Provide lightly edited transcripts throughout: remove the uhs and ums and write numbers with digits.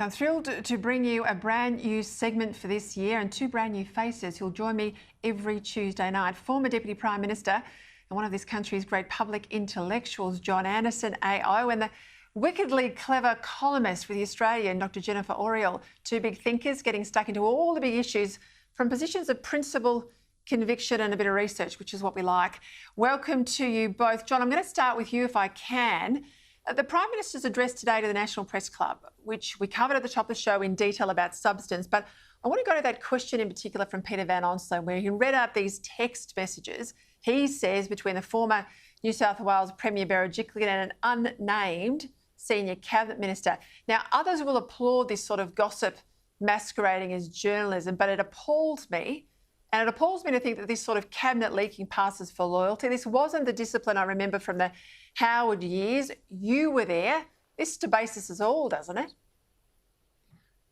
I'm thrilled to bring you a brand new segment for this year and two brand new faces who'll join me every Tuesday night. Former Deputy Prime Minister and one of this country's great public intellectuals, John Anderson AO, and the wickedly clever columnist for The Australian, Dr Jennifer Oriel. Two big thinkers getting stuck into all the big issues from positions of principle, conviction and a bit of research, which is what we like. Welcome to you both. John, I'm going to start with you if I can. The Prime Minister's address today to the National Press Club, which we covered at the top of the show in detail about substance, but I want to go to that question in particular from Peter van Onselen, where he read out these text messages, he says, between the former New South Wales Premier Berejiklian and an unnamed senior cabinet minister. Now, others will applaud this sort of gossip masquerading as journalism, but it appalls me. And it appalls me to think that this sort of cabinet leaking passes for loyalty. This wasn't the discipline I remember from the Howard years. You were there. This debases us all, doesn't it?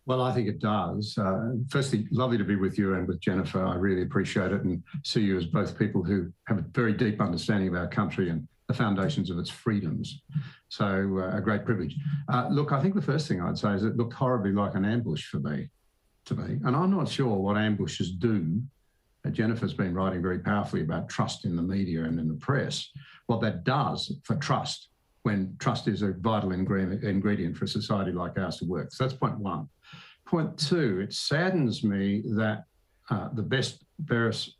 Well, I think it does. Firstly, lovely to be with you and with Jennifer. I really appreciate it and see you as both people who have a very deep understanding of our country and the foundations of its freedoms. So a great privilege. Look, I think the first thing I'd say is it looked horribly like an ambush to me. And I'm not sure what ambushes do. Jennifer's been writing very powerfully about trust in the media and in the press. What that does for trust, when trust is a vital ingredient for a society like ours to work. So that's point one. Point two, it saddens me that the best Gladys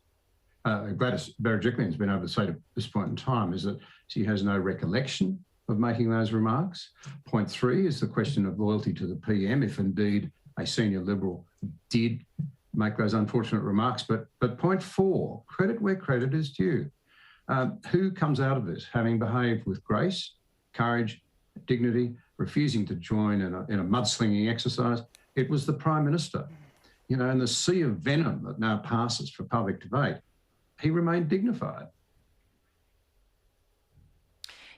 Berejiklian has been able to say to this point in time is that she has no recollection of making those remarks. Point three is the question of loyalty to the PM, if indeed a senior Liberal did make those unfortunate remarks. But point four, credit where credit is due. Who comes out of this having behaved with grace, courage, dignity, refusing to join in a mudslinging exercise? It was the Prime Minister. You know, in the sea of venom that now passes for public debate, he remained dignified.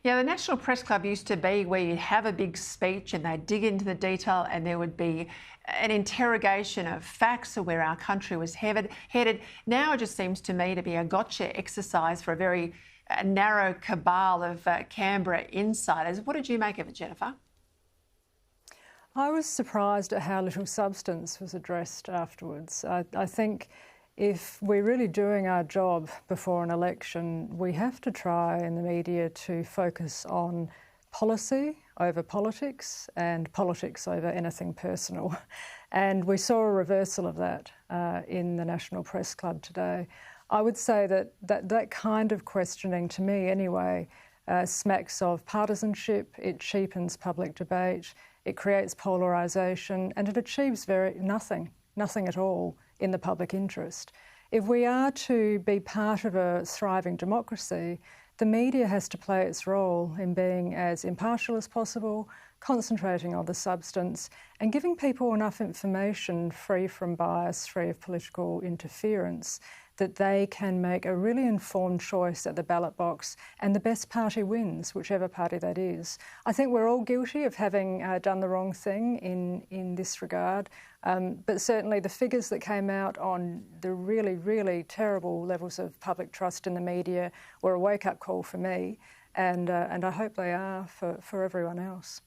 Yeah, the National Press Club used to be where you'd have a big speech and they'd dig into the detail and there would be an interrogation of facts of where our country was headed. Now it just seems to me to be a gotcha exercise for a very narrow cabal of Canberra insiders. What did you make of it, Jennifer? I was surprised at how little substance was addressed afterwards. I think if we're really doing our job before an election, we have to try in the media to focus on policy over politics and politics over anything personal. And we saw a reversal of that in the National Press Club today. I would say that kind of questioning, to me anyway, smacks of partisanship. It cheapens public debate, it creates polarisation, and it achieves nothing at all in the public interest. If we are to be part of a thriving democracy, the media has to play its role in being as impartial as possible, concentrating on the substance and giving people enough information free from bias, free of political interference, that they can make a really informed choice at the ballot box and the best party wins, whichever party that is. I think we're all guilty of having done the wrong thing in this regard, but certainly the figures that came out on the really, really terrible levels of public trust in the media were a wake-up call for me, and I hope they are for everyone else.